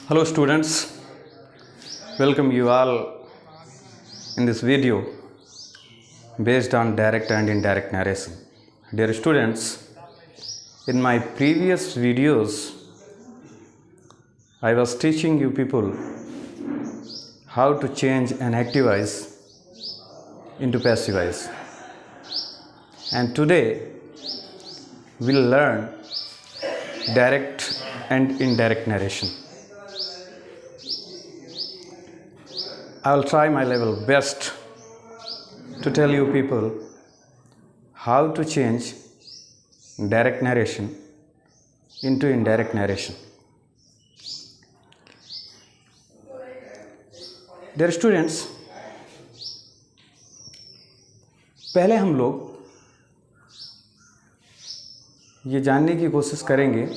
Hello students, welcome you all in this video based on direct and indirect narration. Dear students, in my previous videos I was teaching you people how to change an active voice into passive voice, and today we'll learn direct and indirect narration. I will try my level best to tell you people how to change direct narration into indirect narration. Dear students, पहले हम लोग ये जानने की कोशिश करेंगे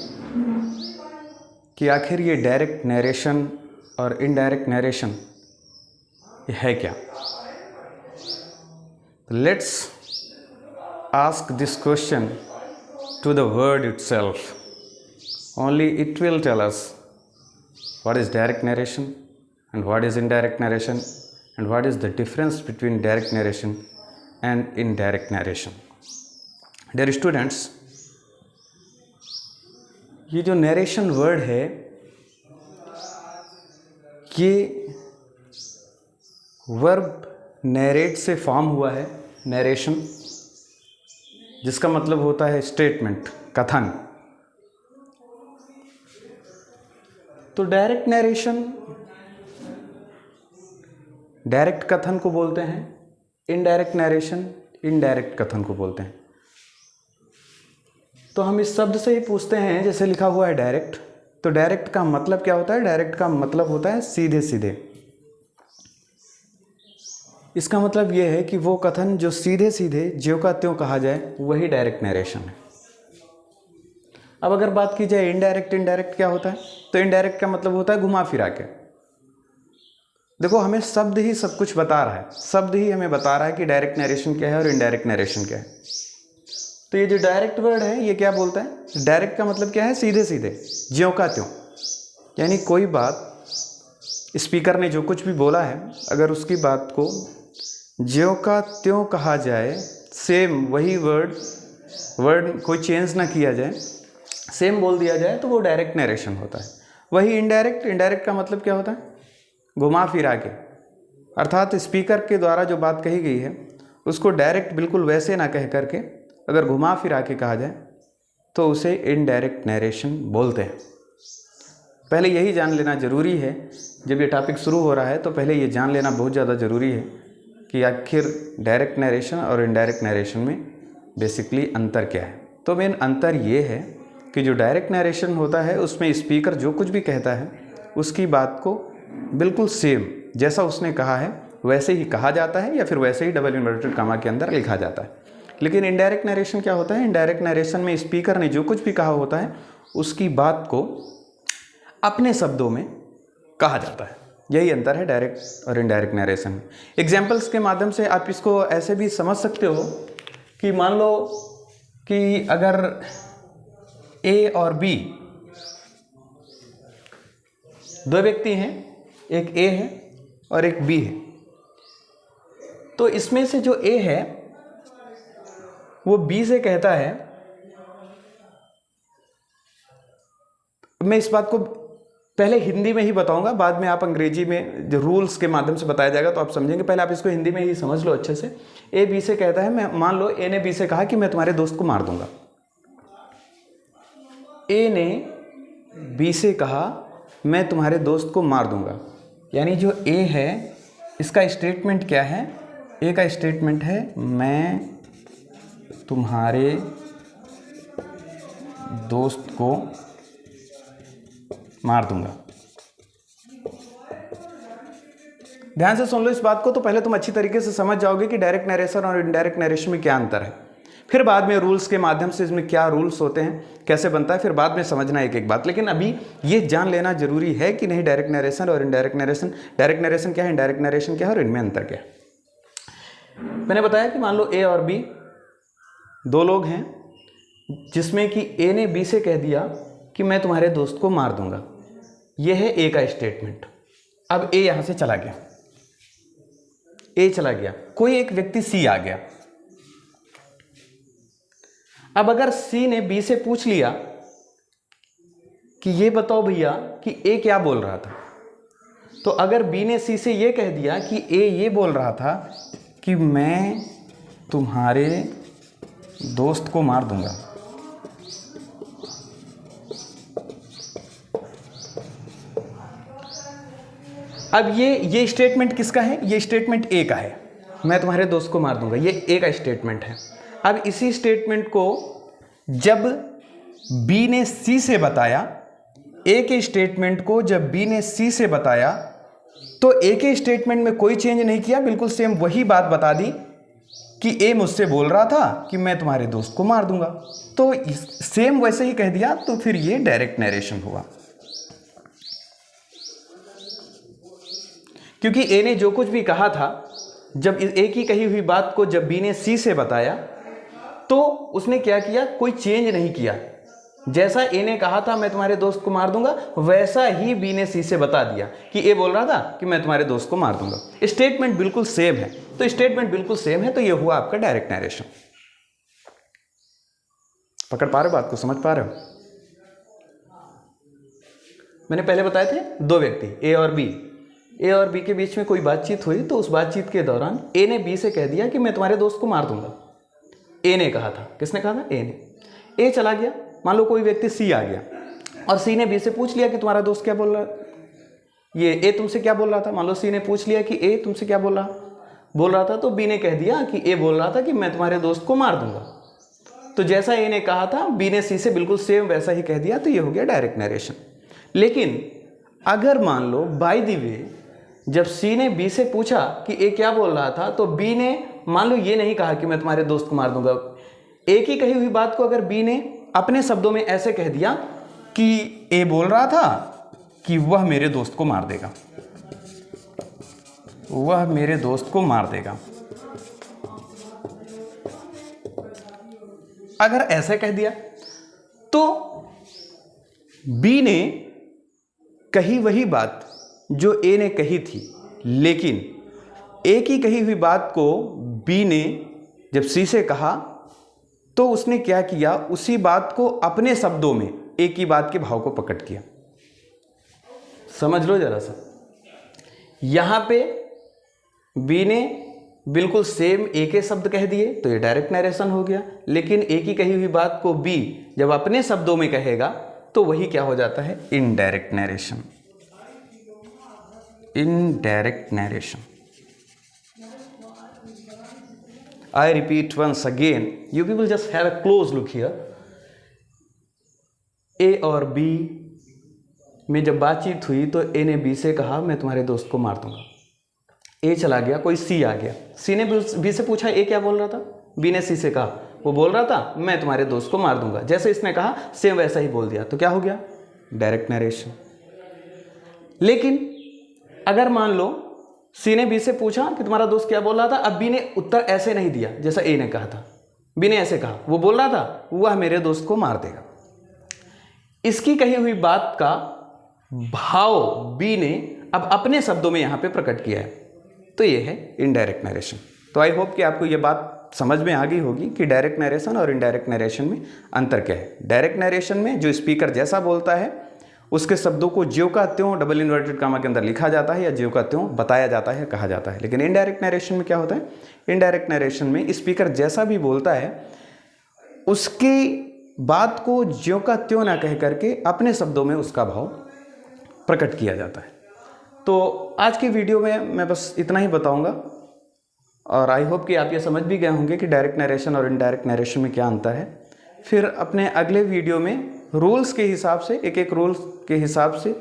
कि आखिर ये डायरेक्ट नरेशन और इनडायरेक्ट नरेशन ये है क्या. Let's ask this question to the word itself. Only it will tell us what is direct narration and what is indirect narration and what is the difference between direct narration and indirect narration. Dear students, ये जो narration word है ये verb narrate से form हुआ है. Narration जिसका मतलब होता है स्टेटमेंट, कथन. तो डायरेक्ट नरेशन डायरेक्ट कथन को बोलते हैं, इनडायरेक्ट नरेशन इनडायरेक्ट कथन को बोलते हैं. तो हम इस शब्द से ही पूछते हैं, जैसे लिखा हुआ है डायरेक्ट, तो डायरेक्ट का मतलब क्या होता है? डायरेक्ट का मतलब होता है सीधे सीधे. इसका मतलब यह है कि वो कथन जो सीधे सीधे ज्यों का त्यों कहा जाए वही डायरेक्ट नरेशन है. अब अगर बात की जाए इनडायरेक्ट, इनडायरेक्ट क्या होता है? तो इनडायरेक्ट का मतलब होता है घुमा फिरा के. देखो, हमें शब्द ही सब कुछ बता रहा है, शब्द ही हमें बता रहा है कि डायरेक्ट नरेशन क्या है और इनडायरेक्ट नरेशन क्या है. तो ये जो डायरेक्ट वर्ड है ये क्या बोलता है? डायरेक्ट का मतलब क्या है? सीधे सीधे, ज्यों का त्यों. यानी कोई बात स्पीकर ने जो कुछ भी बोला है, अगर उसकी बात को ज्यों का त्यों कहा जाए, सेम वही वर्ड कोई चेंज ना किया जाए, सेम बोल दिया जाए, तो वो डायरेक्ट नरेशन होता है. वही इनडायरेक्ट का मतलब क्या होता है? घुमा फिरा के. अर्थात स्पीकर के द्वारा जो बात कही गई है उसको डायरेक्ट बिल्कुल वैसे ना कह करके अगर घुमा फिरा के कहा जाए तो उसे इनडायरेक्ट नरेशन बोलते हैं. पहले यही जान लेना ज़रूरी है, जब ये टॉपिक शुरू हो रहा है तो पहले ये जान लेना बहुत ज़्यादा ज़रूरी है कि आखिर डायरेक्ट नरेशन और इनडायरेक्ट नरेशन में बेसिकली अंतर क्या है. तो मेन अंतर ये है कि जो डायरेक्ट नरेशन होता है उसमें स्पीकर जो कुछ भी कहता है उसकी बात को बिल्कुल सेम जैसा उसने कहा है वैसे ही कहा जाता है, या फिर वैसे ही डबल इन्वर्टेड कामा के अंदर लिखा जाता है. लेकिन इनडायरेक्ट नरेशन क्या होता है? इनडायरेक्ट नरेशन में स्पीकर ने जो कुछ भी कहा होता है उसकी बात को अपने शब्दों में कहा जाता है. यही अंतर है डायरेक्ट और इनडायरेक्ट नरेशन में. एग्जाम्पल्स के माध्यम से आप इसको ऐसे भी समझ सकते हो कि मान लो कि अगर ए और बी दो व्यक्ति हैं, एक ए है और एक बी है, तो इसमें से जो ए है वो बी से कहता है, मैं इस बात को पहले हिंदी में ही बताऊंगा, बाद में आप अंग्रेजी में जो रूल्स के माध्यम से बताया जाएगा तो आप समझेंगे. पहले आप इसको हिंदी में ही समझ लो अच्छे से. ए बी से कहता है, मैं मान लो ए ने बी से कहा कि मैं तुम्हारे दोस्त को मार दूंगा. ए ने बी से कहा मैं तुम्हारे दोस्त को मार दूंगा. यानी जो ए है इसका स्टेटमेंट क्या है? ए का स्टेटमेंट है मैं तुम्हारे दोस्त को मार दूंगा. ध्यान से सुन लो इस बात को, तो पहले तुम अच्छी तरीके से समझ जाओगे कि डायरेक्ट नरेशन और इनडायरेक्ट नरेशन में क्या अंतर है. फिर बाद में रूल्स के माध्यम से इसमें क्या रूल्स होते हैं, कैसे बनता है, फिर बाद में समझना एक एक बात. लेकिन अभी ये जान लेना जरूरी है कि नहीं डायरेक्ट नरेशन और इनडायरेक्ट नरेशन, डायरेक्ट नरेशन क्या है, इनडायरेक्ट नरेशन क्या है और इनमें अंतर क्या है. मैंने बताया कि मान लो ए और बी दो लोग हैं, जिसमें कि ए ने बी से कह दिया कि मैं तुम्हारे दोस्त को मार दूंगा. ये है ए का स्टेटमेंट। अब ए यहां से चला गया, ए चला गया, कोई एक व्यक्ति सी आ गया। अब अगर सी ने बी से पूछ लिया कि ये बताओ भैया कि ए क्या बोल रहा था, तो अगर बी ने सी से ये कह दिया कि ए ये बोल रहा था कि मैं तुम्हारे दोस्त को मार दूंगा, अब ये स्टेटमेंट किसका है? ये स्टेटमेंट ए का है, मैं तुम्हारे दोस्त को मार दूंगा, ये ए का स्टेटमेंट है। अब इसी स्टेटमेंट को जब बी ने सी से बताया, ए के स्टेटमेंट को जब बी ने सी से बताया, तो ए के स्टेटमेंट में कोई चेंज नहीं किया, बिल्कुल सेम वही बात बता दी कि ए मुझसे बोल रहा था कि मैं तुम्हारे दोस्त को मार दूंगा, तो सेम वैसे ही कह दिया, तो फिर ये डायरेक्ट नरेशन हुआ। क्योंकि ए ने जो कुछ भी कहा था, जब ए की कही हुई बात को जब बी ने सी से बताया, तो उसने क्या किया? कोई चेंज नहीं किया। जैसा ए ने कहा था मैं तुम्हारे दोस्त को मार दूंगा, वैसा ही बी ने सी से बता दिया कि ए बोल रहा था कि मैं तुम्हारे दोस्त को मार दूंगा। स्टेटमेंट बिल्कुल सेम है, तो स्टेटमेंट बिल्कुल सेम है, तो ये हुआ आपका डायरेक्ट नरेशन। पकड़ पा रहे हो बात को? समझ पा रहे हो? मैंने पहले बताए थे दो व्यक्ति ए और बी, ए और बी के बीच में कोई बातचीत हुई, तो उस बातचीत के दौरान ए ने बी से कह दिया कि मैं तुम्हारे दोस्त को मार दूंगा। ए ने कहा था, किसने कहा था? ए ने। ए चला गया, मान लो कोई व्यक्ति सी आ गया और सी ने बी से पूछ लिया कि तुम्हारा दोस्त क्या बोल रहा है, ये ए तुमसे क्या बोल रहा था। मान लो सी ने पूछ लिया कि ए तुमसे क्या बोल रहा था, तो बी ने कह दिया कि ए बोल रहा था कि मैं तुम्हारे दोस्त को मार दूंगा। तो जैसा ए ने कहा था, बी ने सी से बिल्कुल सेम वैसा ही कह दिया, तो ये हो गया डायरेक्ट नरेशन। लेकिन अगर मान लो बाय द वे जब सी ने बी से पूछा कि ए क्या बोल रहा था, तो बी ने मान लो ये नहीं कहा कि मैं तुम्हारे दोस्त को मार दूंगा, ए की कही हुई बात को अगर बी ने अपने शब्दों में ऐसे कह दिया कि ए बोल रहा था कि वह मेरे दोस्त को मार देगा, वह मेरे दोस्त को मार देगा, अगर ऐसे कह दिया, तो बी ने कही वही बात जो ए ने कही थी, लेकिन ए की कही हुई बात को बी ने जब सी से कहा, तो उसने क्या किया? उसी बात को अपने शब्दों में ए की बात के भाव को प्रकट किया। समझ लो जरा सा, यहां पे बी ने बिल्कुल सेम ए के शब्द कह दिए, तो ये डायरेक्ट नरेशन हो गया। लेकिन ए की कही हुई बात को बी जब अपने शब्दों में कहेगा, तो वही क्या हो जाता है? Indirect narration. Indirect narration. I repeat once again, you people just have a close look here. A और B में जब बातचीत हुई, तो A ने B से कहा मैं तुम्हारे दोस्त को मार दूंगा। A चला गया, कोई C आ गया, C ने B से पूछा A क्या बोल रहा था, B ने C से कहा वो बोल रहा था मैं तुम्हारे दोस्त को मार दूंगा। जैसे इसने कहा सेम वैसा ही बोल दिया, तो क्या हो गया? Direct narration. लेकिन अगर मान लो सी ने बी से पूछा कि तुम्हारा दोस्त क्या बोल रहा था, अब बी ने उत्तर ऐसे नहीं दिया जैसा ए ने कहा था, बी ने ऐसे कहा वो बोल रहा था वह मेरे दोस्त को मार देगा। इसकी कही हुई बात का भाव बी ने अब अपने शब्दों में यहां पे प्रकट किया है, तो ये है इनडायरेक्ट नरेशन। तो आई होप कि आपको ये बात समझ में आ गई होगी कि डायरेक्ट नरेशन और इनडायरेक्ट नरेशन में अंतर क्या है। डायरेक्ट नरेशन में जो स्पीकर जैसा बोलता है उसके शब्दों को ज्यों का त्यों डबल इन्वर्टेड कामा के अंदर लिखा जाता है या ज्यों का त्यों बताया जाता है, कहा जाता है। लेकिन इनडायरेक्ट नरेशन में क्या होता है? इनडायरेक्ट नरेशन में स्पीकर जैसा भी बोलता है उसकी बात को ज्यों का त्यों ना कह करके अपने शब्दों में उसका भाव प्रकट किया जाता है। तो आज की वीडियो में मैं बस इतना ही बताऊंगा और आई होप कि आप ये समझ भी गए होंगे कि डायरेक्ट नरेशन और इनडायरेक्ट नरेशन में क्या अंतर है। फिर अपने अगले वीडियो में रूल्स के हिसाब से, एक एक रूल्स के हिसाब से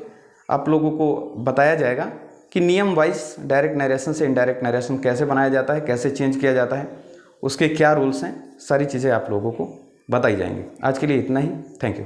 आप लोगों को बताया जाएगा कि नियम वाइज डायरेक्ट नरेशन से इनडायरेक्ट नरेशन कैसे बनाया जाता है, कैसे चेंज किया जाता है, उसके क्या रूल्स हैं, सारी चीज़ें आप लोगों को बताई जाएंगी। आज के लिए इतना ही। Thank you.